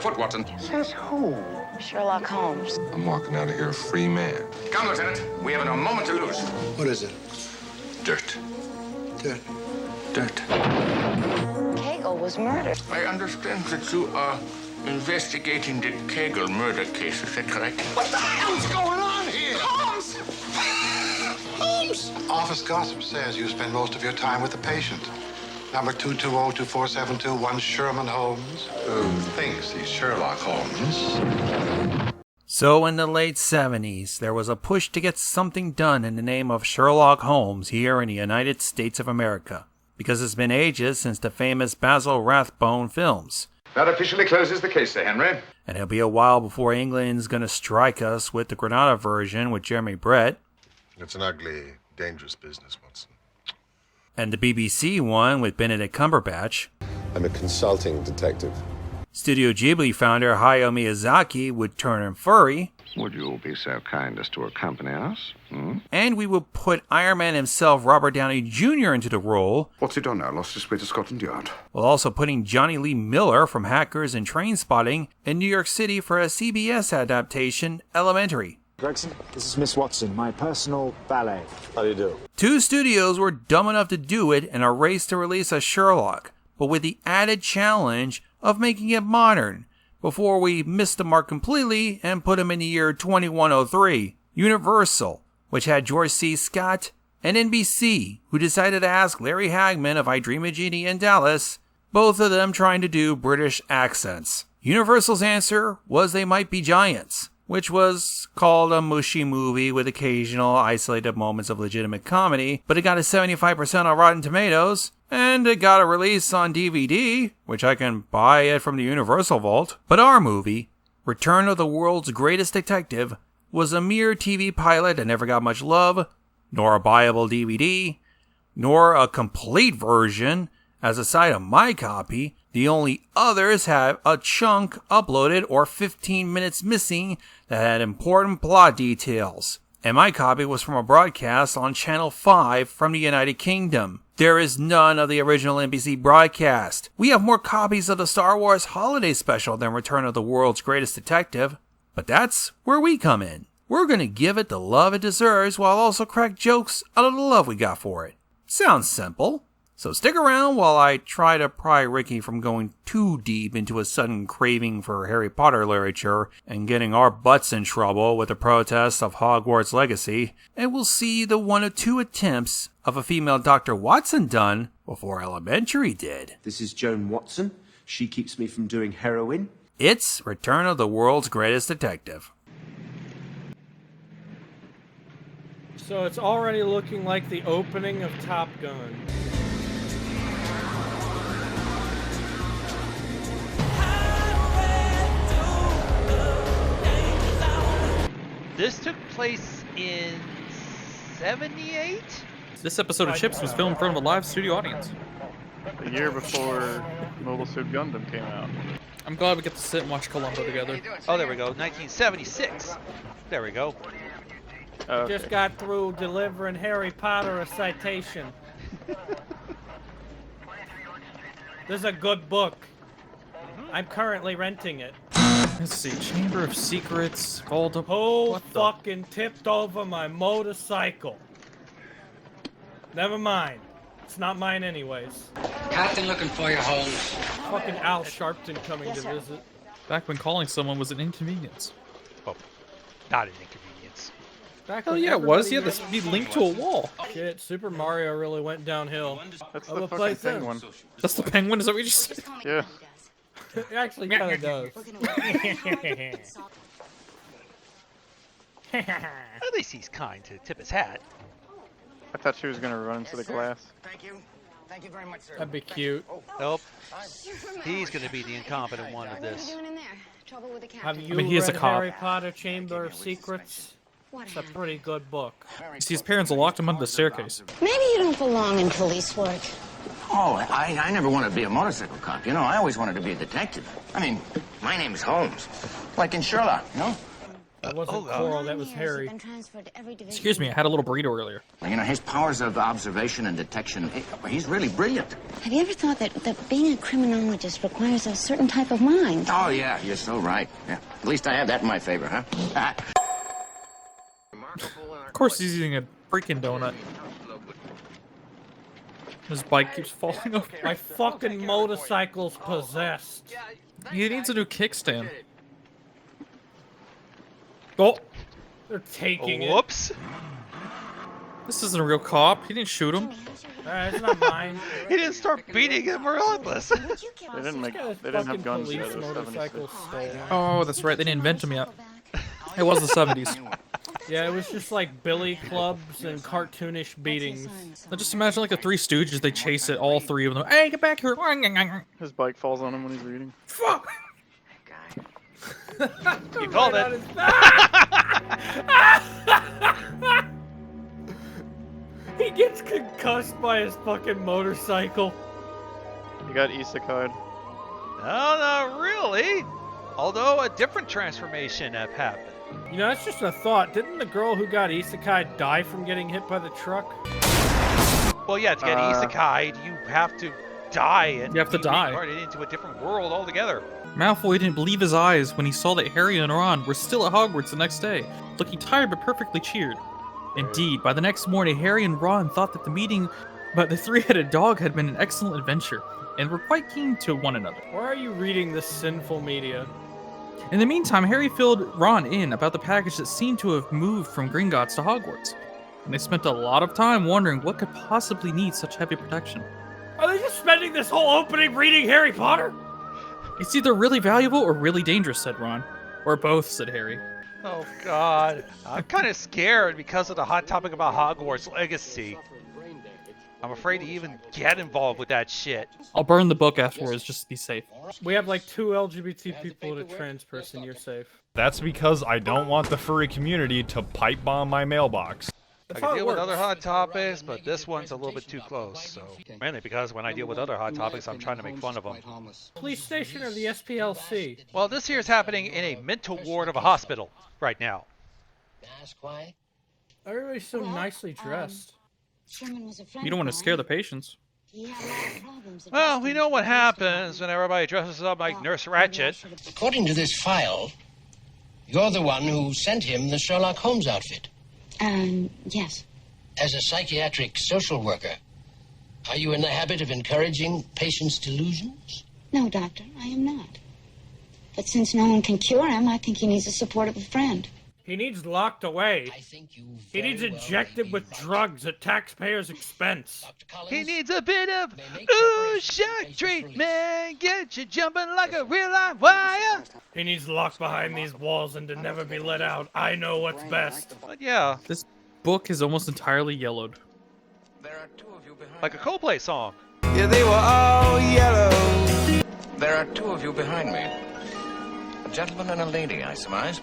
foot, Watson. Says who? Sherlock Holmes. I'm walking out of here a free man. Come, Lieutenant. We haven't a moment to lose. What is it? Dirt. Dirt. Dirt. Kegel was murdered. I understand that you are investigating the Kegel murder case. Is that correct? What the hell's going on here? Holmes! Holmes! Office gossip says you spend most of your time with the patient. Number 220-2472, one Sherman Holmes, who thinks he's Sherlock Holmes. So in the late 70s, there was a push to get something done in the name of Sherlock Holmes here in the United States of America, because it's been ages since the famous Basil Rathbone films. That officially closes the case, Sir Henry. And it'll be a while before England's gonna strike us with the Granada version with Jeremy Brett. It's an ugly, dangerous business, Watson. And the BBC one with Benedict Cumberbatch. I'm a consulting detective. Studio Ghibli founder Hayao Miyazaki would turn him furry. Would you be so kind as to accompany us? And we would put Iron Man himself, Robert Downey Jr., into the role. What's he done now? Lost his way to Scotland Yard. While also putting Johnny Lee Miller from Hackers and Trainspotting in New York City for a CBS adaptation, Elementary. Gregson, this is Miss Watson, my personal valet. How do you do? Two studios were dumb enough to do it in a race to release a Sherlock, but with the added challenge of making it modern, before we missed the mark completely and put him in the year 2103. Universal, which had George C. Scott, and NBC, who decided to ask Larry Hagman of I Dream of Jeannie in Dallas, both of them trying to do British accents. Universal's answer was They Might Be Giants, which was called a mushy movie with occasional isolated moments of legitimate comedy, but it got a 75% on Rotten Tomatoes, and it got a release on DVD, which I can buy it from the Universal Vault. But our movie, Return of the World's Greatest Detective, was a mere TV pilot that never got much love, nor a buyable DVD, nor a complete version. As a side of my copy, the only others have a chunk uploaded or 15 minutes missing that had important plot details. And my copy was from a broadcast on Channel 5 from the United Kingdom. There is none of the original NBC broadcast. We have more copies of the Star Wars Holiday Special than Return of the World's Greatest Detective. But that's where we come in. We're going to give it the love it deserves while also crack jokes out of the love we got for it. Sounds simple. So stick around while I try to pry Rikki from going too deep into a sudden craving for Harry Potter literature and getting our butts in trouble with the protests of Hogwarts Legacy, and we'll see the one of two attempts of a female Dr. Watson done before Elementary did. This is Joan Watson. She keeps me from doing heroin. It's Return of the World's Greatest Detective. So it's already looking like the opening of Top Gun. This took place in 78? This episode of Chips was filmed in front of a live studio audience. The year before Mobile Suit Gundam came out. I'm glad we get to sit and watch Columbo together. Oh, there we go. 1976. There we go. Okay. Just got through delivering Harry Potter a citation. This is a good book. I'm currently renting it. Let's see, Chamber of Secrets, Voldemort. Who fucking tipped over my motorcycle? Never mind. It's not mine anyways. Captain looking for you, Holmes. Fucking Al Sharpton coming to visit. Back when calling someone was an inconvenience. Oh, not an inconvenience. Hell yeah, it was. You had to be linked to a wall. Shit, Super Mario really went downhill. That's the fucking penguin. That's the penguin? Is that what you said? Yeah. It actually kind of does. At least he's kind to tip his hat. I thought she was going to run into the glass. Thank you. Thank you very much, sir. That'd be cute. Nope. He's going to be the incompetent one of this. Have you he is a read cop. Harry Potter Chamber of Secrets? It's a pretty good book. You see, his parents locked him under the staircase. Maybe you don't belong in police work. Oh, I never wanted to be a motorcycle cop. You know, I always wanted to be a detective. I mean, my name's Holmes. Like in Sherlock, you know? That wasn't Coral, that was Harry. Excuse me, I had a little burrito earlier. You know, his powers of observation and detection, he's really brilliant. Have you ever thought that being a criminologist requires a certain type of mind? Oh, yeah, you're so right. Yeah. At least I have that in my favor, huh? Of course he's eating a freaking donut. His bike keeps falling over. My fucking motorcycle's possessed. He needs a new kickstand. Oh! They're taking it. Whoops. This isn't a real cop. He didn't shoot him. It's not mine. He didn't start beating him relentless. They didn't have guns yet. It was 76. Oh, that's right. They didn't invent them yet. It was the 70s. Yeah, it was just like billy clubs and cartoonish beatings. I just imagine like the Three Stooges. They chase it, all three of them. Hey, get back here! His bike falls on him when he's reading. Fuck! You called it. He gets concussed by his fucking motorcycle. He got isekai'd. No, not really. Although a different transformation happened. You know, that's just a thought. Didn't the girl who got isekai die from getting hit by the truck? Well, yeah, to get isekai'd, you have to die and you have to die. Reincarnated into a different world altogether. Malfoy didn't believe his eyes when he saw that Harry and Ron were still at Hogwarts the next day, looking tired but perfectly cheered. Indeed, by the next morning, Harry and Ron thought that the meeting about the three-headed dog had been an excellent adventure, and were quite keen to one another. Why are you reading this sinful media? In the meantime, Harry filled Ron in about the package that seemed to have moved from Gringotts to Hogwarts, and they spent a lot of time wondering what could possibly need such heavy protection. Are they just spending this whole opening reading Harry Potter? It's either really valuable or really dangerous, said Ron. Or both, said Harry. Oh, God. I'm kind of scared because of the hot topic about Hogwarts Legacy. I'm afraid to even get involved with that shit. I'll burn the book afterwards just to be safe. We have like 2 LGBT people and a trans person. You're safe. That's because I don't want the furry community to pipe bomb my mailbox. I can deal with other hot topics, but this one's a little bit too close. So mainly because when I deal with other hot topics, I'm trying to make fun of them. Police station or the SPLC? Well, this here is happening in a mental ward of a hospital right now. Everybody's so nicely dressed. You don't want to scare the patients. Well, we know what happens when everybody dresses up like Nurse Ratched. According to this file, you're the one who sent him the Sherlock Holmes outfit. Yes. As a psychiatric social worker, are you in the habit of encouraging patients' delusions? No, Doctor, I am not. But since no one can cure him, I think he needs the support of a friend. He needs locked away. He needs injected with drugs at taxpayers' expense. He needs a bit of ooh shock treatment. Get you jumping like a real live wire. He needs locked behind these walls and to never be let out. I know what's best. But yeah, this book is almost entirely yellowed. Like a Coldplay song. Yeah, they were all yellow. There are 2 of you behind me. A gentleman and a lady, I surmise.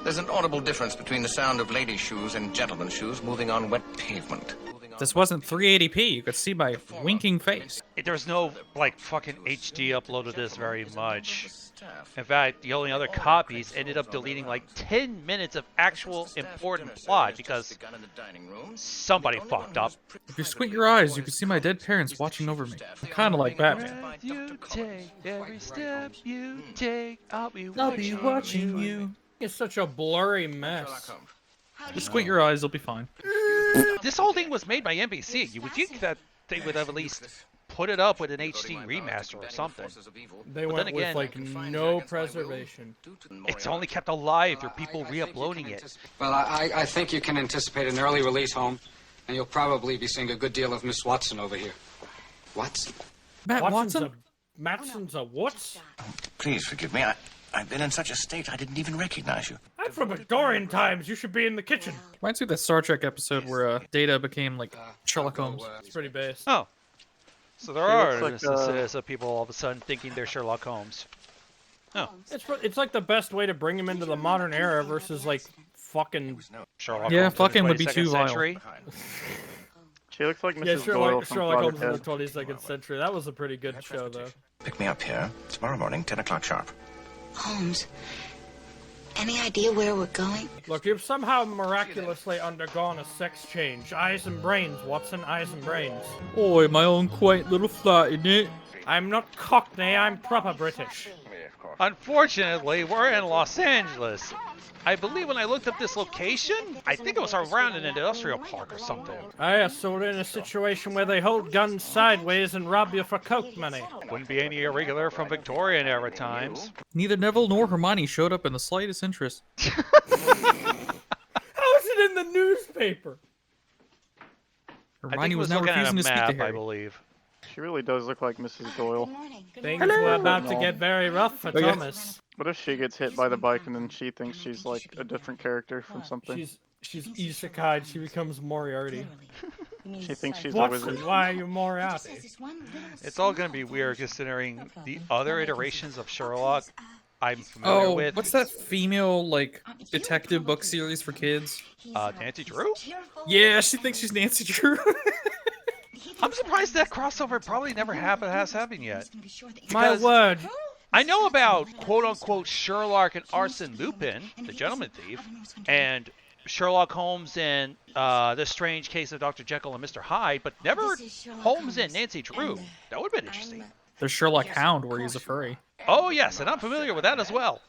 There's an audible difference between the sound of ladies' shoes and gentlemen's shoes moving on wet pavement. This wasn't 380p. You could see my winking face. There's no, like, fucking HD upload of this very much. In fact, the only other copies ended up deleting like 10 minutes of actual important plot because somebody fucked up. If you squint your eyes, you can see my dead parents watching over me. I'm kind of like Batman. You take every step you take, I'll be watching you. It's such a blurry mess. Just squint your eyes, you'll be fine. This whole thing was made by NBC. You would think that they would have at least put it up with an HD remaster or something. They went with like no preservation. It's only kept alive through people re-uploading it. Well, I think you can anticipate an early release home, and you'll probably be seeing a good deal of Miss Watson over here. Watson? Matt Watson? Matson's a what? Please forgive me. I've been in such a state I didn't even recognize you. I'm from Victorian times. You should be in the kitchen. Reminds me of that Star Trek episode where Data became like Sherlock Holmes. It's pretty base. Oh. So there are instances of people all of a sudden thinking they're Sherlock Holmes. Oh. It's like the best way to bring him into the modern era versus like fucking Sherlock yeah, Holmes fucking would be too vile. She looks like Mrs. Yeah, Doyle from Sherlock Holmes in the Froghead. 22nd century. That was a pretty good show, though. Pick me up here tomorrow morning, 10 o'clock sharp. Holmes, Any idea where we're going? Look, you've somehow miraculously undergone a sex change. Eyes and brains, Watson, eyes and brains. Oi, my own quaint little flat, isn't it? I'm not Cockney, I'm proper British. Unfortunately, we're in Los Angeles. I believe when I looked up this location, I think it was around an industrial park or something. Ah, yes, so we're in a situation where they hold guns sideways and rob you for coke money. Wouldn't be any irregular from Victorian era times. Neither Neville nor Hermione showed up in the slightest interest. How is it in the newspaper? Hermione was now refusing to speak to Harry. I believe. She really does look like Mrs. Doyle. Things were about to get very rough for Thomas. What if she gets hit by the bike and then she thinks she's like a different character from something? She's isekai'd, she becomes Moriarty. She thinks she's a wizard. Why are you Moriarty? It's all going to be weird considering the other iterations of Sherlock I'm familiar with. What's that female, like, detective book series for kids? Nancy Drew? Yeah, she thinks she's Nancy Drew. I'm surprised that crossover probably never has happened yet. My word. I know about quote-unquote Sherlock and Arsène Lupin, the gentleman thief, and Sherlock Holmes and The Strange Case of Dr. Jekyll and Mr. Hyde, but never Holmes and Nancy Drew. That would have been interesting. There's Sherlock Hound, where he's a furry. Oh, yes, and I'm familiar with that as well.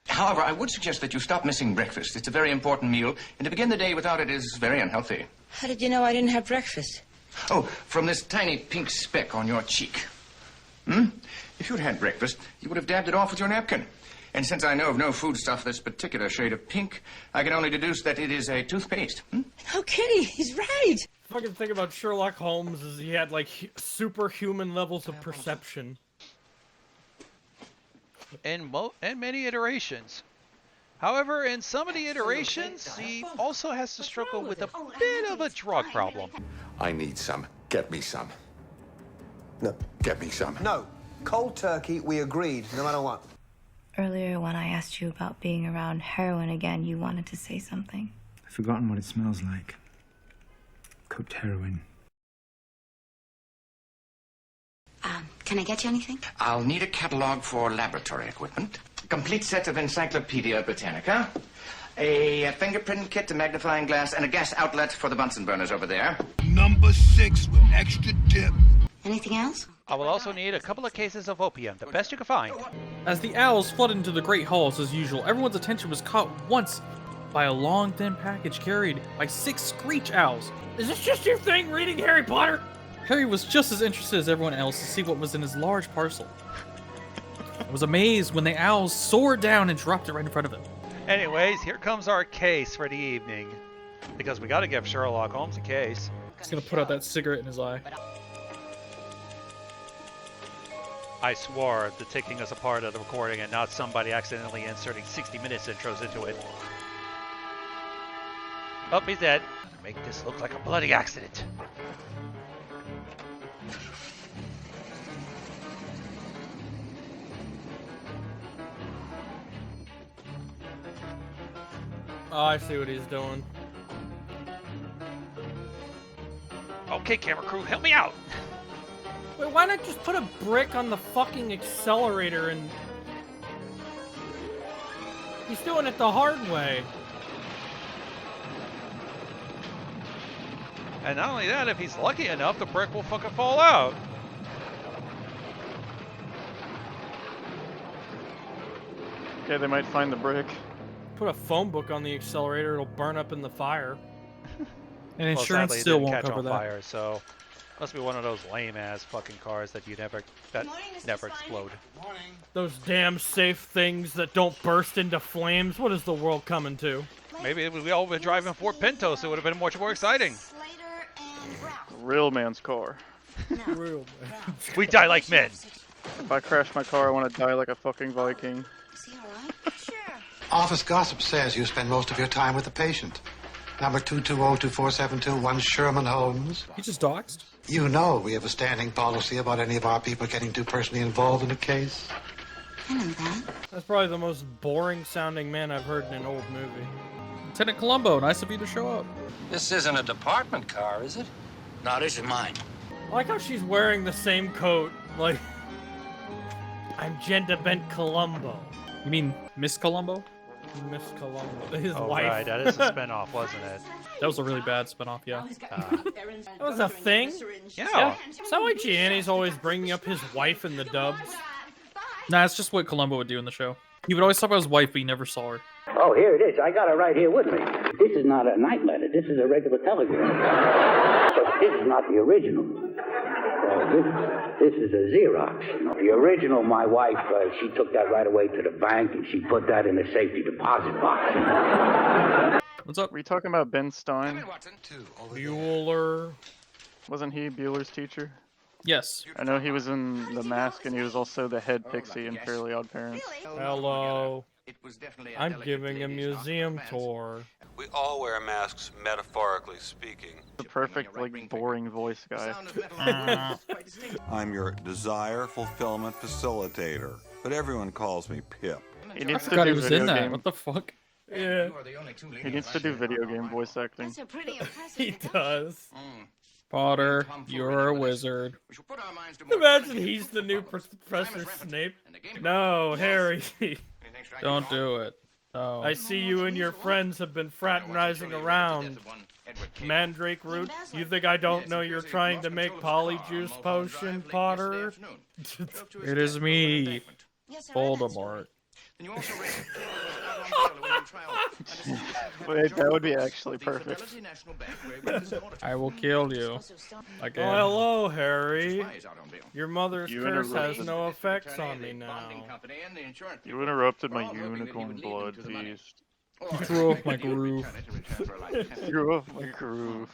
However, I would suggest that you stop missing breakfast. It's a very important meal, and to begin the day without it is very unhealthy. How did you know I didn't have breakfast? Oh, from this tiny pink speck on your cheek. If you'd had breakfast, you would have dabbed it off with your napkin. And since I know of no foodstuff this particular shade of pink, I can only deduce that it is a toothpaste. Oh, Kitty, he's right. The fucking thing about Sherlock Holmes is he had, like, superhuman levels of perception. And many iterations. However, in some of the iterations, he also has to struggle with a bit of a drug problem. I need some. Get me some. No. Get me some. No. Cold turkey, we agreed, no matter what. Earlier, when I asked you about being around heroin again, you wanted to say something. I've forgotten what it smells like. Cooked heroin. Can I get you anything? I'll need a catalog for laboratory equipment, a complete set of Encyclopedia Britannica, a fingerprint kit, a magnifying glass, and a gas outlet for the Bunsen burners over there. Number 6 with extra dip. Anything else? I will also need a couple of cases of opium, the best you can find. As the owls flooded into the great halls as usual, everyone's attention was caught once by a long, thin package carried by 6 screech owls. Is this just your thing, reading Harry Potter? Harry was just as interested as everyone else to see what was in his large parcel. I was amazed when the owls soared down and dropped it right in front of him. Anyways, here comes our case for the evening. Because we gotta give Sherlock Holmes a case. He's gonna put out that cigarette in his eye. I swore to taking us a part of the recording and not somebody accidentally inserting 60 Minutes intros into it. Oh, he's dead. Make this look like a bloody accident. Oh, I see what he's doing. Okay, camera crew, help me out! Wait, why not just put a brick on the fucking accelerator and... He's doing it the hard way. And not only that, if he's lucky enough, the brick will fucking fall out. Yeah, they might find the brick. Put a phone book on the accelerator, it'll burn up in the fire. And insurance still won't catch cover on that. fire, so must be one of those lame-ass fucking cars that never explode. Those damn safe things that don't burst into flames. What is the world coming to? Maybe if we all been driving Ford Pintos, it would have been much more exciting. Real man's car. Real man. We die like men. If I crash my car, I want to die like a fucking Viking. Office gossip says you spend most of your time with the patient. Number 220-2472, Sherman Holmes. You just doxed? You know we have a standing policy about any of our people getting too personally involved in a case. I know that. That's probably the most boring sounding man I've heard in an old movie. Lieutenant Columbo, nice of you to show up. This isn't a department car, is it? No, this is mine. I like how she's wearing the same coat. Like, I'm gender bent Columbo. You mean Miss Columbo? Miss Columbo, his Oh, wife. right, that is a spinoff, wasn't it? That was a really bad spinoff, yeah. That was a thing? Yeah. Is that why Gianni's always bringing up his wife in the dubs? Nah, it's just what Columbo would do in the show. He would always talk about his wife, but he never saw her. Oh, here it is. I got it right here with me. This is not a night letter. This is a regular telegram. But this is not the original. This is a Xerox. The original, my wife, she took that right away to the bank, and she put that in a safety deposit box. What's up? Were you talking about Ben Stein? Bueller. Wasn't he Bueller's teacher? Yes. I know he was in The Mask, and he was also the head pixie in Fairly Odd Parents. Hello. I'm giving a museum tour. We all wear masks, metaphorically speaking. The perfect, like, boring voice guy. I'm your desire fulfillment facilitator, but everyone calls me Pip. He I needs to forgot do he was video in that. game. What the fuck? Yeah. He needs to do video game voice acting. He does. Potter, you're a wizard. Imagine he's the new Professor Snape. No, Harry. Don't do it. Oh. I see you and your friends have been fraternizing around. Mandrake root? You think I don't know you're trying to make polyjuice potion, Potter? It is me, Voldemort. Wait, that would be actually perfect. I will kill you. Again. Oh, hello, Harry. Your mother's You curse has interrupted. no effects on me now. You interrupted my unicorn blood feast. You threw off my groove. Threw off my groove.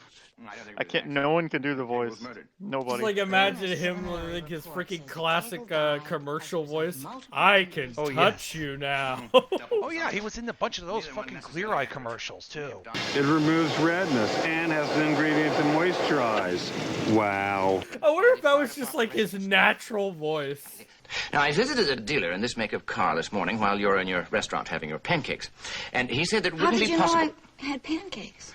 I can't. No one can do the voice. Nobody. Just like imagine him like his freaking classic commercial voice. I can touch you now. Oh yeah, he was in a bunch of those fucking Clear Eye commercials too. It removes redness and has an ingredient to moisturize. Wow. I wonder if that was just like his natural voice. Now, I visited a dealer in this make-up car this morning while you were in your restaurant having your pancakes. And he said that it How wouldn't did be you know possible... I had pancakes?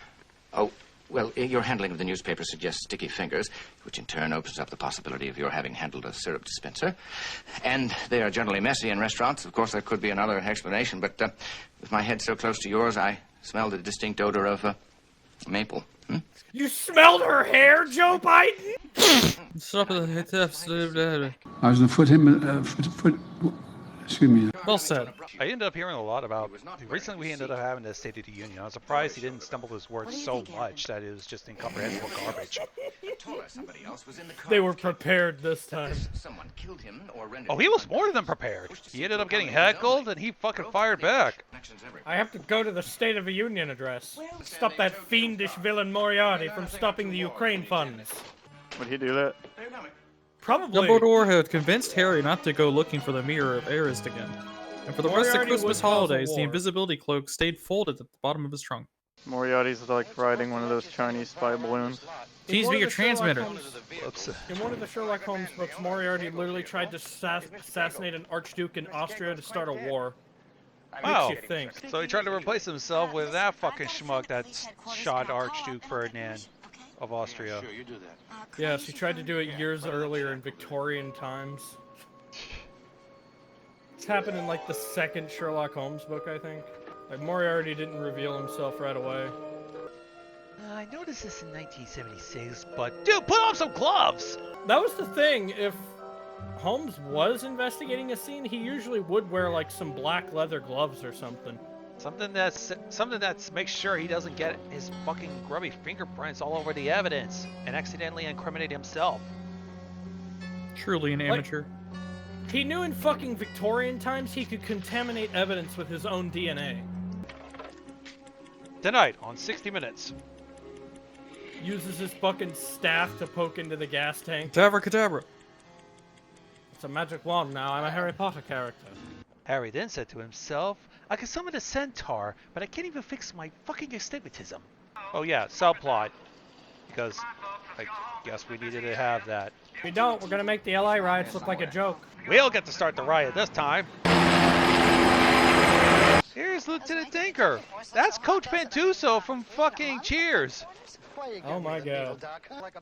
Oh, well, your handling of the newspaper suggests sticky fingers, which in turn opens up the possibility of your having handled a syrup dispenser. And they are generally messy in restaurants. Of course, there could be another explanation, but with my head so close to yours, I smelled a distinct odor of maple. You smelled her hair, Joe Biden? Stop it. I was going to put him, excuse me. Well said. I ended up hearing a lot about. Recently, we ended up having the State of the Union. I was surprised he didn't stumble his words so much that it was just incomprehensible garbage. They were prepared this time. Oh, he was more than prepared. He ended up getting heckled, and he fucking fired back. I have to go to the State of the Union address. Stop that fiendish villain Moriarty from stopping the Ukraine funds. Would he do that? Probably. Dumbledore had convinced Harry not to go looking for the Mirror of Eris again. And for the rest of Moriarty Christmas would cause a holidays, the war. invisibility cloak stayed folded at the bottom of his trunk. Moriarty's like riding one of those Chinese spy balloons. Please be your transmitter. In one of the Sherlock Holmes books, Moriarty literally tried to assassinate an archduke in Austria to start a war. Wow. Makes you think. So he tried to replace himself with that fucking schmuck that shot Archduke Ferdinand of Austria. Yes, he tried to do it years earlier in Victorian times. It's happened in like the second Sherlock Holmes book, I think. Like Moriarty didn't reveal himself right away. I noticed this in 1976, but dude, put on some gloves! That was the thing. If Holmes was investigating a scene, he usually would wear like some black leather gloves or something. Something that's makes sure he doesn't get his fucking grubby fingerprints all over the evidence and accidentally incriminate himself. Truly an amateur. He knew in fucking Victorian times he could contaminate evidence with his own DNA. Tonight on 60 Minutes. Uses his fucking staff to poke into the gas tank. Cadabra. It's a magic wand now. I'm a Harry Potter character. Harry then said to himself, I can summon a centaur, but I can't even fix my fucking astigmatism. Oh yeah, subplot. Because I guess we needed to have that. If we don't, we're gonna make the LA riots look like a joke. We'll get to start the riot this time. Here's Lieutenant Tinker. That's Coach Pantuso from fucking Cheers. Oh my god.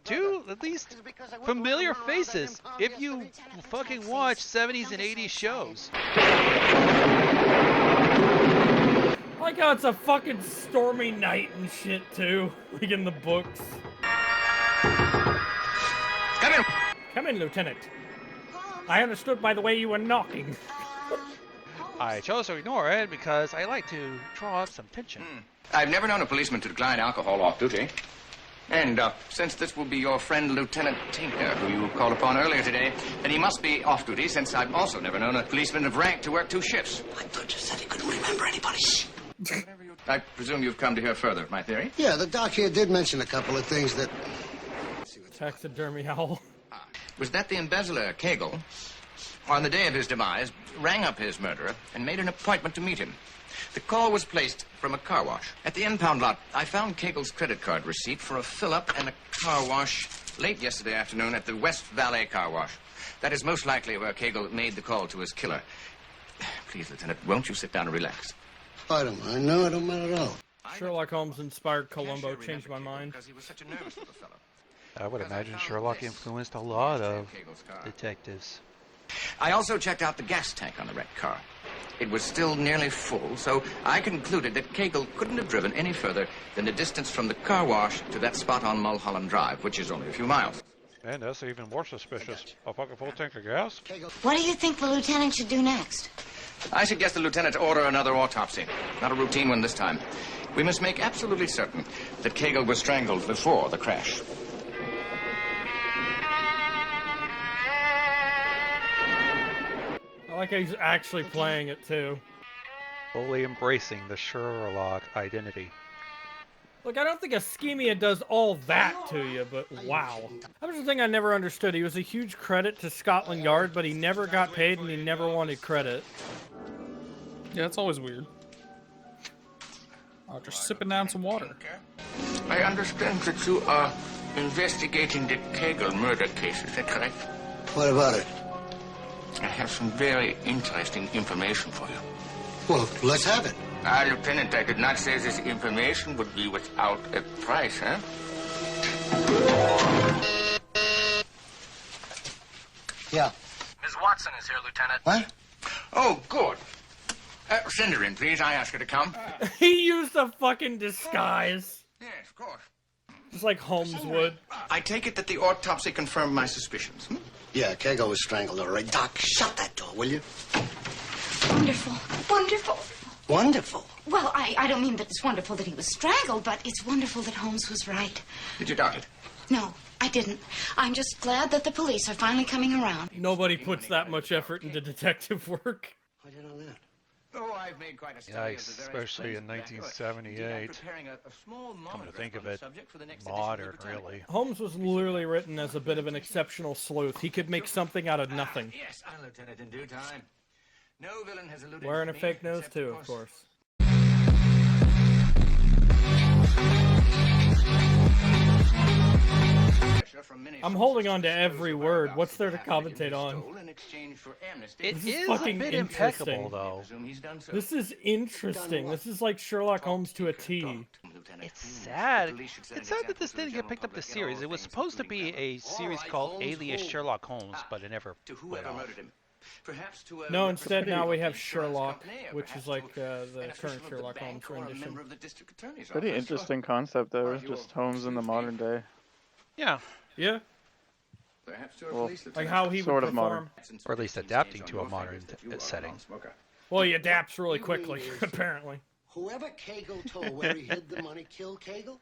Two, at least, familiar faces if you fucking watch 70s and 80s shows. I like how it's a fucking stormy night and shit too, like in the books. Come in. Come in, Lieutenant. I understood by the way you were knocking. I chose to ignore it because I like to draw up some tension. I've never known a policeman to decline alcohol off duty. And since this will be your friend Lieutenant Tinker, who you called upon earlier today, then he must be off duty, since I've also never known a policeman of rank to work 2 shifts. I thought you said he couldn't remember anybody. I presume you've come to hear further of my theory? Yeah, the doc here did mention a couple of things that... Taxidermy owl. Was that the embezzler, Kegel, on the day of his demise, rang up his murderer and made an appointment to meet him? The call was placed from a car wash. At the impound lot, I found Kegel's credit card receipt for a fill-up and a car wash late yesterday afternoon at the West Valley Car Wash. That is most likely where Kegel made the call to his killer. Please, Lieutenant, won't you sit down and relax? I don't mind. No, I don't mind at all. Sherlock Holmes inspired Columbo, changed my mind. I would imagine Sherlock influenced a lot of detectives. I also checked out the gas tank on the wrecked car. It was still nearly full, so I concluded that Kegel couldn't have driven any further than the distance from the car wash to that spot on Mulholland Drive, which is only a few miles. And that's even more suspicious. A fucking full tank of gas? What do you think the lieutenant should do next? I suggest the lieutenant order another autopsy. Not a routine one this time. We must make absolutely certain that Kegel was strangled before the crash. I like how he's actually playing it too. Fully embracing the Sherlock identity. Look, I don't think ischemia does all that to you, but wow. That was the thing I never understood. He was a huge credit to Scotland Yard, but he never got paid and he never wanted credit. Yeah, it's always weird. Oh, just sipping down some water. I understand that you are investigating the Kegel murder case. Is that correct? What about it? I have some very interesting information for you. Well, let's have it. Lieutenant, I did not say this information would be without a price, huh? Yeah. Ms. Watson is here, Lieutenant. What? Oh, good. Send her in, please. I asked her to come. He used a fucking disguise. Yes, of course. Just like Holmes would. I take it that the autopsy confirmed my suspicions. Yeah, Kegel was strangled, all right. Doc, shut that door, will you? Wonderful. Wonderful. Wonderful. Well, I don't mean that it's wonderful that he was strangled, but it's wonderful that Holmes was right. Did you doubt it? No, I didn't. I'm just glad that the police are finally coming around. Nobody puts that much effort into detective work. I did on that. Oh, I've made quite a study of the Yikes, various especially in places they could. 1978. I'm preparing a small Come to monograph think on of the it, subject for the next edition of the modern, Britannica. really. Holmes was literally written as a bit of an exceptional sleuth. He could make something out of nothing. Yes, I'll Lieutenant in due time. No villain has eluded Wearing a me, fake nose except, too, of course. I'm holding on to every word. What's there to commentate on? It This is fucking a bit interesting. impeccable, though. This is interesting. This is like Sherlock Holmes to a T. It's sad. It's sad that this didn't get picked up the series. It was supposed to be a series called Alias Sherlock Holmes, but it never went off. No, instead now we have Sherlock, which is like the current Sherlock Holmes rendition. Pretty interesting concept, though. Just Holmes in the modern day. Yeah. Yeah. Well, Like how he sort would of modern. perform. Or at least adapting to a modern setting. Well, he adapts really quickly, apparently. Whoever Kegel told where he hid the money killed Kegel?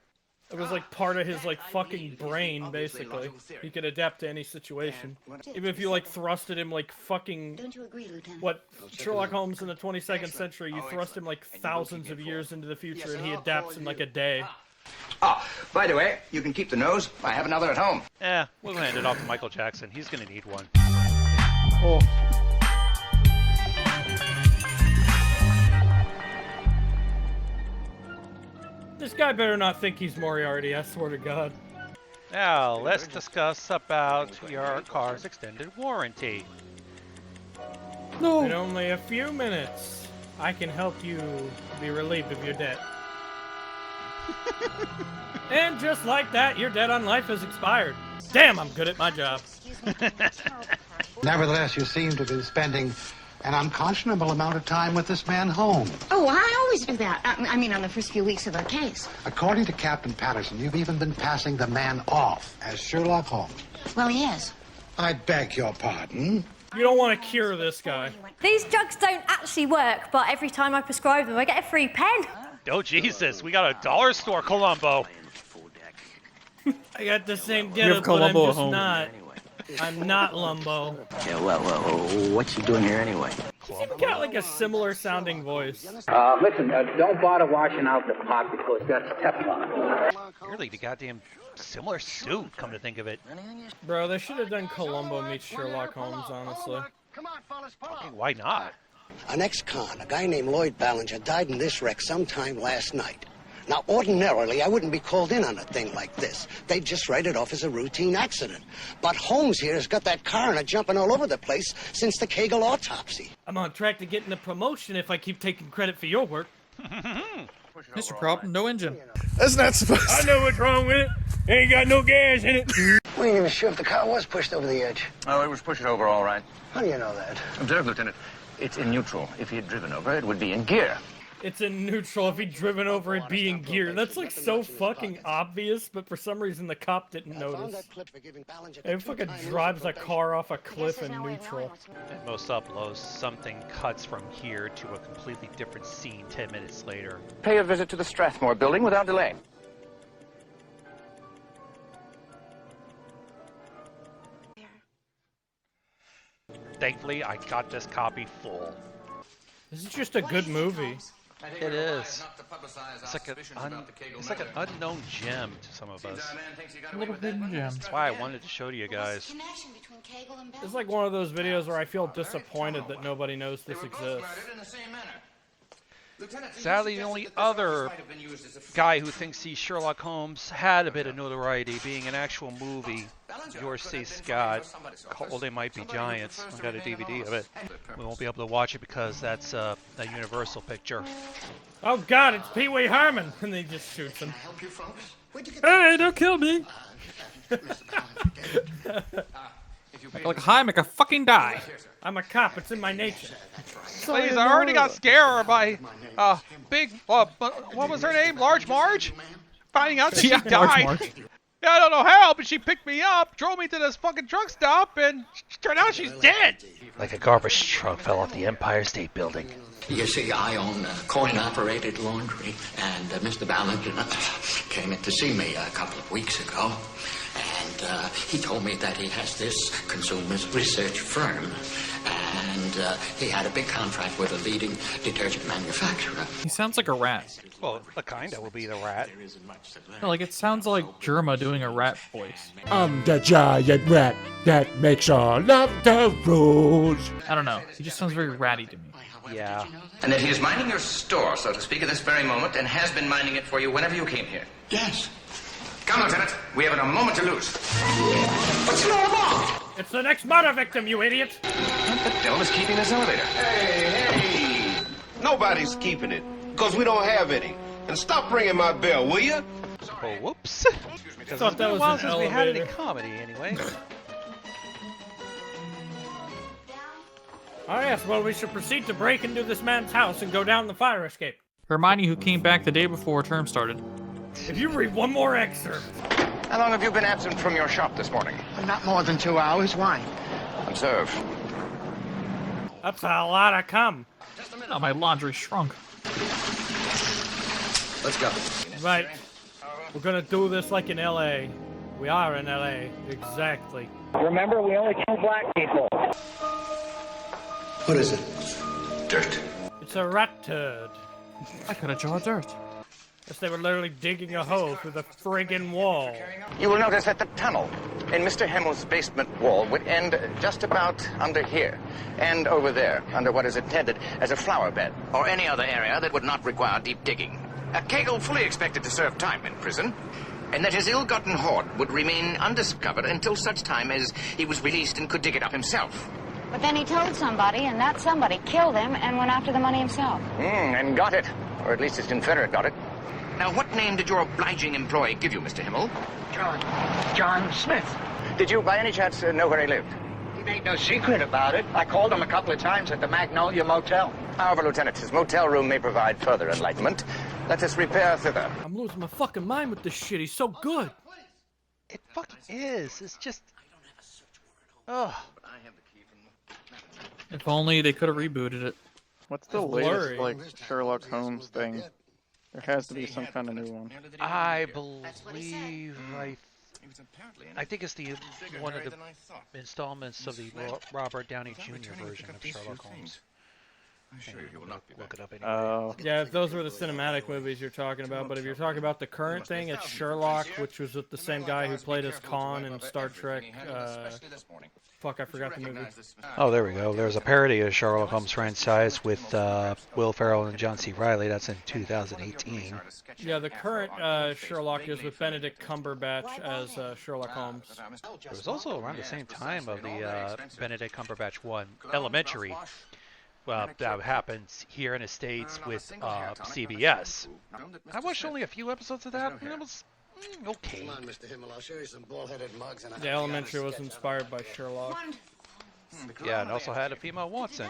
It was like part of his like fucking brain, basically. He could adapt to any situation. Even if you like thrusted him like fucking... Don't you agree, Lieutenant? What, Sherlock Holmes in the 22nd century, you thrust him like thousands of years into the future and he adapts in like a day. By the way, you can keep the nose. I have another at home. We'll hand it off to Michael Jackson. He's gonna need one. Oh. This guy better not think he's Moriarty, I swear to God. Now, let's discuss about your car's extended warranty. No. In only a few minutes. I can help you be relieved of your debt. And just like that, your debt on life has expired. Damn, I'm good at my job. Nevertheless, you seem to be spending an unconscionable amount of time with this man Holmes. Oh, I always do that. I mean, on the first few weeks of a case. According to Captain Patterson, you've even been passing the man off as Sherlock Holmes. Well, he is. I beg your pardon. You don't want to cure this guy. These drugs don't actually work, but every time I prescribe them, I get a free pen. Oh, Jesus, we got a dollar store Columbo. I got the same You getup, have but I'm Columbo at just home. not. I'm not Lumbo. Yeah, well, what's he doing here anyway? He's even got like a similar sounding voice. Listen, don't bother washing out the pot because that's Teflon. Really, the goddamn similar suit, come to think of it. Bro, they should have done Columbo meets Sherlock Holmes, honestly. Hey, why not? An ex-con, a guy named Lloyd Ballinger, died in this wreck sometime last night. Now, ordinarily, I wouldn't be called in on a thing like this. They'd just write it off as a routine accident. But Holmes here has got that coroner jumping all over the place since the Kegel autopsy. I'm on track to getting a promotion if I keep taking credit for your work. Mr. Problem, no engine. That's not supposed to... I know what's wrong with it. Ain't got no gas in it. We ain't even sure if the car was pushed over the edge. Oh, it was pushed over all right. How do you know that? Observe, Lieutenant. It's in neutral. If he had driven over, it would be in gear. It's in neutral if he'd driven over it being gear. That's like so fucking obvious, but for some reason the cop didn't notice. It fucking drives a car off a cliff in neutral. At most uploads, something cuts from here to a completely different scene 10 minutes later. Pay a visit to the Strathmore building without delay. Thankfully, I got this copy full. This is just a good movie. It is. It's like, it's like an unknown gem to some of us. A little hidden gem. That's why I wanted to show to you guys. It's like one of those videos where I feel disappointed that nobody knows this exists. Sadly, the only other guy who thinks he's Sherlock Holmes had a bit of notoriety being an actual movie, George C. Scott, called They Might Be Giants. I've got a DVD of it. We won't be able to watch it because that's a Universal picture. Oh god, it's Pee Wee Herman! And they just shoots him. Hey, don't kill me! Like, hi, make a fucking die. I'm a cop, it's in my nature. Please, I already got scared by big, what was her name? Large Marge? Finding out that she died. Yeah, I don't know how, but she picked me up, drove me to this fucking truck stop, and turned out she's dead. Like a garbage truck fell off the Empire State Building. You see, I own a coin-operated laundry, and Mr. Ballinger came in to see me a couple of weeks ago, and he told me that he has this consumers research firm, and he had a big contract with a leading detergent manufacturer. He sounds like a rat. Well, the kinda will be the rat. No, like, it sounds like Germa doing a rat voice. I'm the giant rat that makes all of the rules. I don't know. He just sounds very ratty to me. Yeah. And that he is minding your store, so to speak, at this very moment, and has been minding it for you whenever you came here. Yes. Come, Lieutenant. We haven't a moment to lose. What's it all about? It's the next murder victim, you idiot! What the devil is keeping this elevator? Hey! Nobody's keeping it, because we don't have any. And stop ringing my bell, will you? Oh, whoops. Because thought it's been that a was while an since we had any elevator. comedy, anyway. Oh yes, well we should proceed to break into this man's house and go down the fire escape. Hermione, who came back the day before term started. If you read one more excerpt. How long have you been absent from your shop this morning? Not more than 2 hours. Why? Observe. That's a lot of cum. Oh, my laundry shrunk. Let's go. Right. We're gonna do this like in LA. We are in LA. Exactly. Remember, we only kill black people. What is it? Dirt. It's a rat turd. I got a jar of dirt. Yes, they were literally digging a hole through the friggin' wall. You will notice that the tunnel in Mr. Himmel's basement wall would end just about under here, and over there, under what is intended as a flower bed, or any other area that would not require deep digging. Kegel fully expected to serve time in prison, and that his ill-gotten hoard would remain undiscovered until such time as he was released and could dig it up himself. But then he told somebody, and that somebody killed him and went after the money himself. And got it. Or at least his confederate got it. Now, what name did your obliging employee give you, Mr. Himmel? John Smith. Did you, by any chance, know where he lived? He made no secret about it. I called him a couple of times at the Magnolia Motel. However, Lieutenant, his motel room may provide further enlightenment. Let us repair thither. I'm losing my fucking mind with this shit. He's so good. It fucking is. It's just... Oh. If only they could have rebooted it. What's the latest, like, Sherlock Holmes thing? There has to be some kind of new one. I believe I think it's the one of the installments of the Robert Downey Jr. version of Sherlock Holmes. I'm sure you will not look it up anyway. Yeah, if those were the cinematic movies you're talking about, but if you're talking about the current thing, it's Sherlock, which was with the same guy who played as Khan in Star Trek. Fuck, I forgot the movie. Oh, there we go. There's a parody of Sherlock Holmes franchise with Will Ferrell and John C. Reilly. That's in 2018. Yeah, the current Sherlock is with Benedict Cumberbatch as Sherlock Holmes. It was also around the same time of the Benedict Cumberbatch one, Elementary. Well, that happens here in the States with CBS. I watched only a few episodes of that, and it was okay. Come on, Mr. Himmel, I'll show you some bald-headed mugs and The Elementary was inspired by Sherlock. Yeah, and also had a female Watson.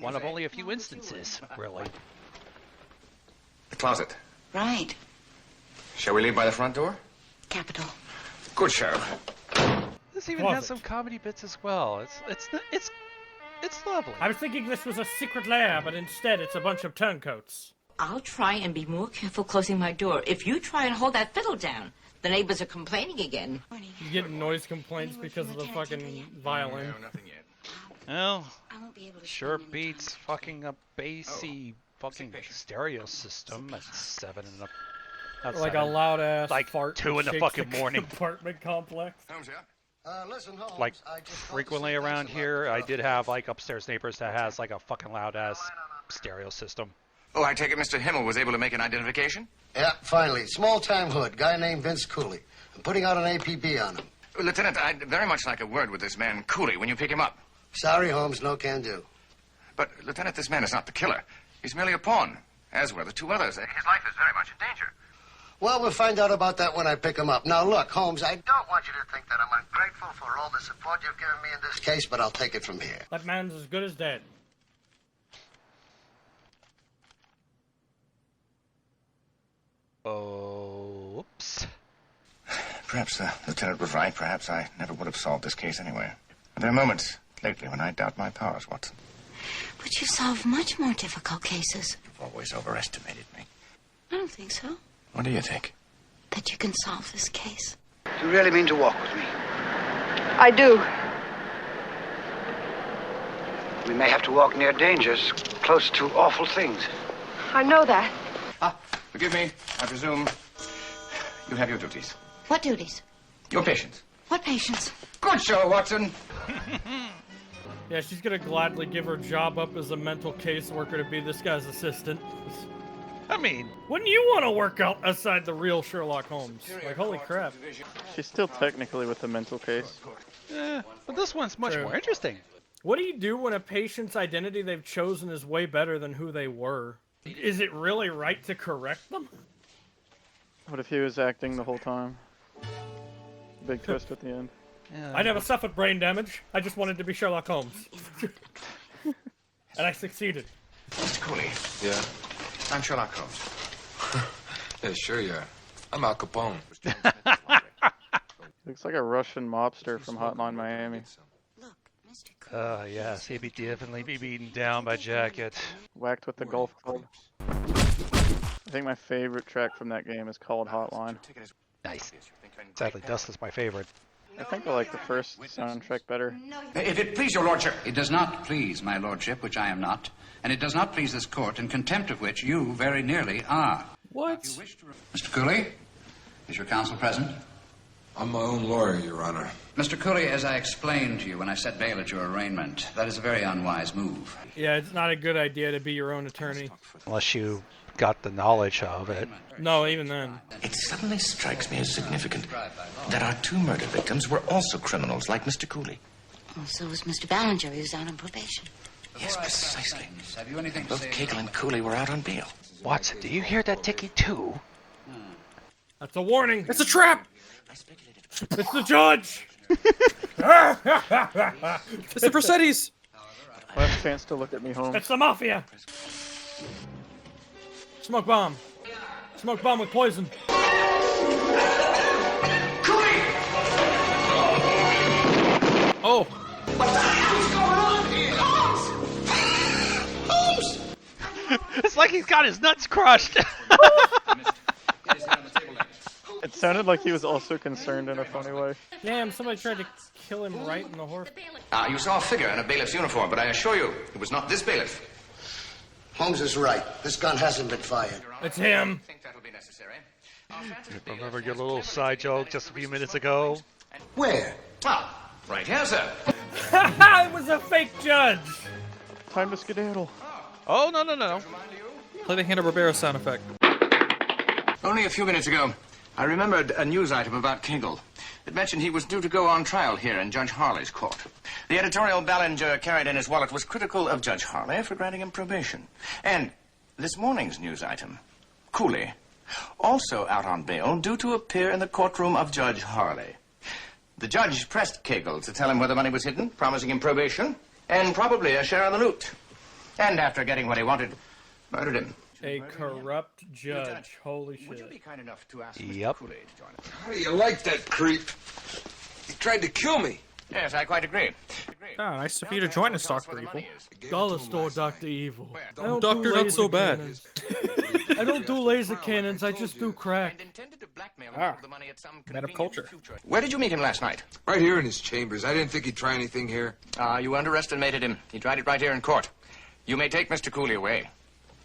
One of only a few instances, really. The closet. Right. Shall we leave by the front door? Capital. Good show. This even has some comedy bits as well. It's lovely. I was thinking this was a secret lair, but instead it's a bunch of turncoats. I'll try and be more careful closing my door. If you try and hold that fiddle down, the neighbors are complaining again. You get noise complaints because of the fucking violin. Well, sure beats fucking a bassy fucking stereo system at 7 in the... Like a loud ass like fart 2 in the fucking morning. Apartment complex. Listen, Holmes, Like frequently around here, I did have like upstairs neighbors that has like a fucking loud ass stereo system. Oh, I take it Mr. Himmel was able to make an identification? Yeah, finally. Small-time hood, guy named Vince Cooley. I'm putting out an APB on him. Lieutenant, I'd very much like a word with this man Cooley when you pick him up. Sorry, Holmes, no can do. But, Lieutenant, this man is not the killer. He's merely a pawn, as were the two others. His life is very much in danger. Well, we'll find out about that when I pick him up. Now, look, Holmes, I don't want you to think that I'm ungrateful for all the support you've given me in this case, but I'll take it from here. That man's as good as dead. Oh, oops. Perhaps the lieutenant was right. Perhaps I never would have solved this case anyway. There are moments lately when I doubt my powers, Watson. But you solve much more difficult cases. You've always overestimated me. I don't think so. What do you think? That you can solve this case. Do you really mean to walk with me? I do. We may have to walk near dangers, close to awful things. I know that. Forgive me. I presume you have your duties. What duties? Your patients. What patients? Good show, Watson. Yeah, she's gonna gladly give her job up as a mental caseworker to be this guy's assistant. I mean, wouldn't you want to work out outside the real Sherlock Holmes? Like, holy crap. She's still technically with the mental case. Yeah, but this one's much more interesting. What do you do when a patient's identity they've chosen is way better than who they were? Is it really right to correct them? What if he was acting the whole time? Big twist at the end. Yeah, I never suffered brain damage. I just wanted to be Sherlock Holmes. And I succeeded. Mr. Cooley. Yeah? I'm Sherlock Holmes. Yeah, sure you are. I'm Al Capone. Looks like a Russian mobster from Hotline Miami. Yes, he'd be definitely be beaten down by Jacket. Whacked with the golf club. I think my favorite track from that game is called Hotline. Nice. Sadly, Dust is my favorite. I think I like the first soundtrack better. If it please your lordship. It does not please my lordship, which I am not, and it does not please this court, in contempt of which you very nearly are. What? Mr. Cooley, is your counsel present? I'm my own lawyer, Your Honor. Mr. Cooley, as I explained to you when I set bail at your arraignment, that is a very unwise move. Yeah, it's not a good idea to be your own attorney. Unless you got the knowledge of it. No, even then. It suddenly strikes me as significant that our two murder victims were also criminals like Mr. Cooley. Well, so was Mr. Ballinger. He was out on probation. Yes, precisely. Have you anything to Both say? Cagle and Cooley were out on bail. Watson, do you hear that ticking too? That's a warning. It's a trap! It's the judge! It's the Versettis! Last chance to look at me, Holmes. It's the mafia! Smoke bomb. Smoke bomb with poison. Oh. What the hell's going on here? Holmes! It's like he's got his nuts crushed. It sounded like he was also concerned in a funny way. Damn, somebody tried to kill him right in the horse. You saw a figure in a bailiff's uniform, but I assure you, it was not this bailiff. Holmes is right. This gun hasn't been fired. It's him. Remember your little side joke just a few minutes ago? Where? Right here, sir. It was a fake judge. Time to skedaddle. Oh, no. Play the Hanna-Barbera sound effect. Only a few minutes ago, I remembered a news item about Cagle. It mentioned he was due to go on trial here in Judge Harley's court. The editorial Ballinger carried in his wallet was critical of Judge Harley for granting him probation. And this morning's news item, Cooley, also out on bail due to appear in the courtroom of Judge Harley. The judge pressed Cagle to tell him where the money was hidden, promising him probation and probably a share of the loot. And after getting what he wanted, murdered him. A corrupt judge. Holy shit. Would you be kind enough to ask Yep. Mr. Cooley to join us? How do you like that creep? He tried to kill me. Yes, I quite agree. Oh, nice of you to join us, Dr. Evil. Dollar store, Dr. Evil. I don't Doctor, do not laser so bad. cannons. I don't do laser cannons, I just do crack. Man of culture. Where did you meet him last night? Right here in his chambers. I didn't think he'd try anything here. You underestimated him. He tried it right here in court. You may take Mr. Cooley away.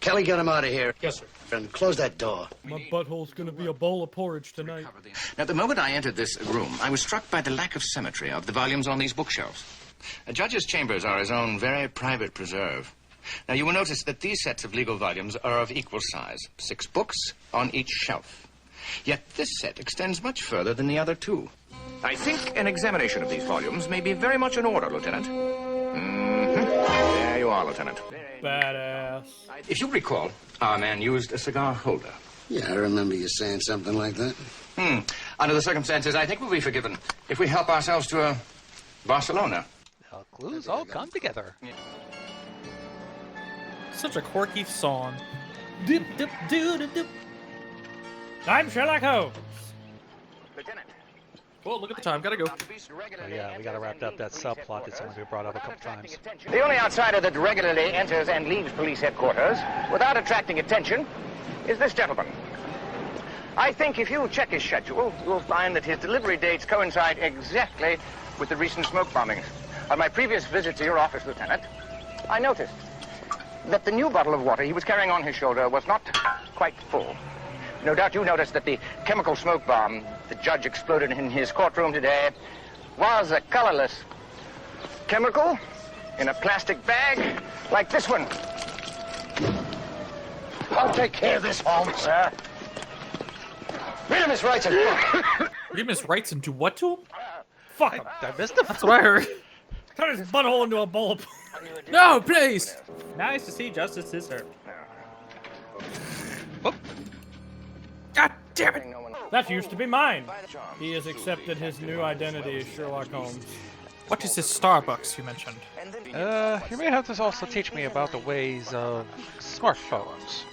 Kelly, get him out of here. Yes, sir. And close that door. My butthole's gonna be a bowl of porridge tonight. Now, the moment I entered this room, I was struck by the lack of symmetry of the volumes on these bookshelves. A judge's chambers are his own very private preserve. Now, you will notice that these sets of legal volumes are of equal size, 6 books on each shelf. Yet this set extends much further than the other 2. I think an examination of these volumes may be very much in order, Lieutenant. There you are, Lieutenant. Badass. If you recall, our man used a cigar holder. Yeah, I remember you saying something like that. Under the circumstances, I think we'll be forgiven if we help ourselves to Barcelona. The clues all come together. Such a quirky song. Dip, dip, doo, dip, dip. I'm Sherlock Holmes. Lieutenant. Well, look at the time. Gotta go. Oh, yeah, we gotta wrap up that subplot that's only been brought up a couple times. The only outsider that regularly enters and leaves police headquarters without attracting attention is this gentleman. I think if you check his schedule, you'll find that his delivery dates coincide exactly with the recent smoke bombings. On my previous visit to your office, Lieutenant, I noticed that the new bottle of water he was carrying on his shoulder was not quite full. No doubt you noticed that the chemical smoke bomb the judge exploded in his courtroom today was a colorless chemical in a plastic bag like this one. I'll take care of this, Holmes, sir. Read him his rights and Read him his rights and do what to him? Fuck him. I missed the. That's what I heard. Turn his butthole into a bowl of... No, please! Nice to see justice is served. Oh. God damn it! That used to be mine. He has accepted his new identity as Sherlock Holmes. What is this Starbucks you mentioned? You may have to also teach me about the ways of smartphones.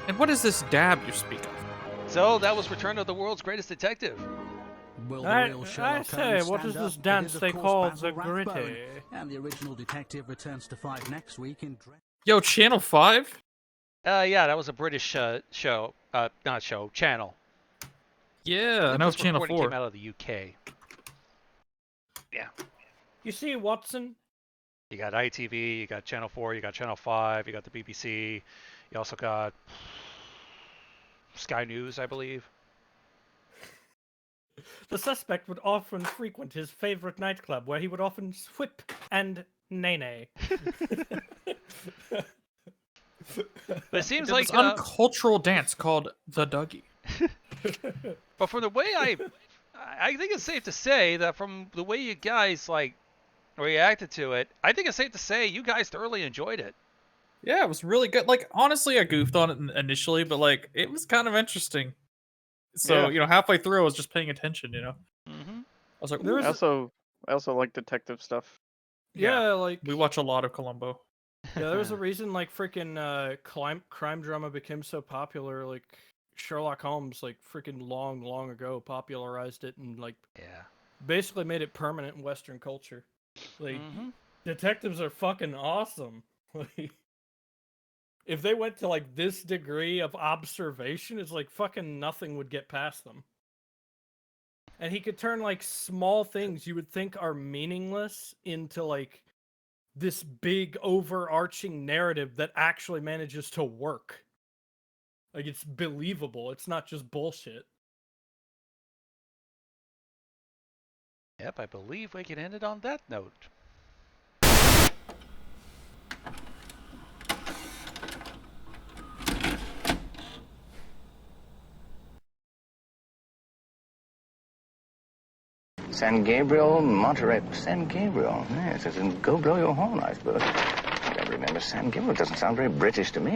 And what is this dab you speak of? So, that was Return of the World's Greatest Detective. I say, what is this dance they call the gritty? And the original detective returns to 5 next week in... Yo, Channel 5? Yeah, that was a British show. Not show, channel. Yeah, I know it's Channel 4. Came out of the UK. Yeah. You see, Watson? You got ITV, you got Channel 4, you got Channel 5, you got the BBC. You also got Sky News, I believe. The suspect would often frequent his favorite nightclub, where he would often swip and nay-nay. But it seems There's like this uncultural dance called the Dougie. But from the way I think it's safe to say that from the way you guys like reacted to it. I think it's safe to say you guys thoroughly enjoyed it. Yeah, it was really good. Like, honestly, I goofed on it initially, but like, it was kind of interesting. So, Yeah. halfway through, I was just paying attention. Mm-hmm. I was like, I also like detective stuff. Yeah, like we watch a lot of Columbo. Yeah, there was a reason like freaking crime drama became so popular. Like Sherlock Holmes, like freaking long ago, popularized it and like basically made it permanent in Western culture. Like detectives are fucking awesome. Like if they went to like this degree of observation, it's like fucking nothing would get past them. And he could turn like small things you would think are meaningless into like this big overarching narrative that actually manages to work. Like it's believable. It's not just bullshit. Yep, I believe we can end it on that note. San Gabriel, Monterey. San Gabriel. Yes, as in go blow your horn, I suppose. I don't remember San Gabriel. It doesn't sound very British to me.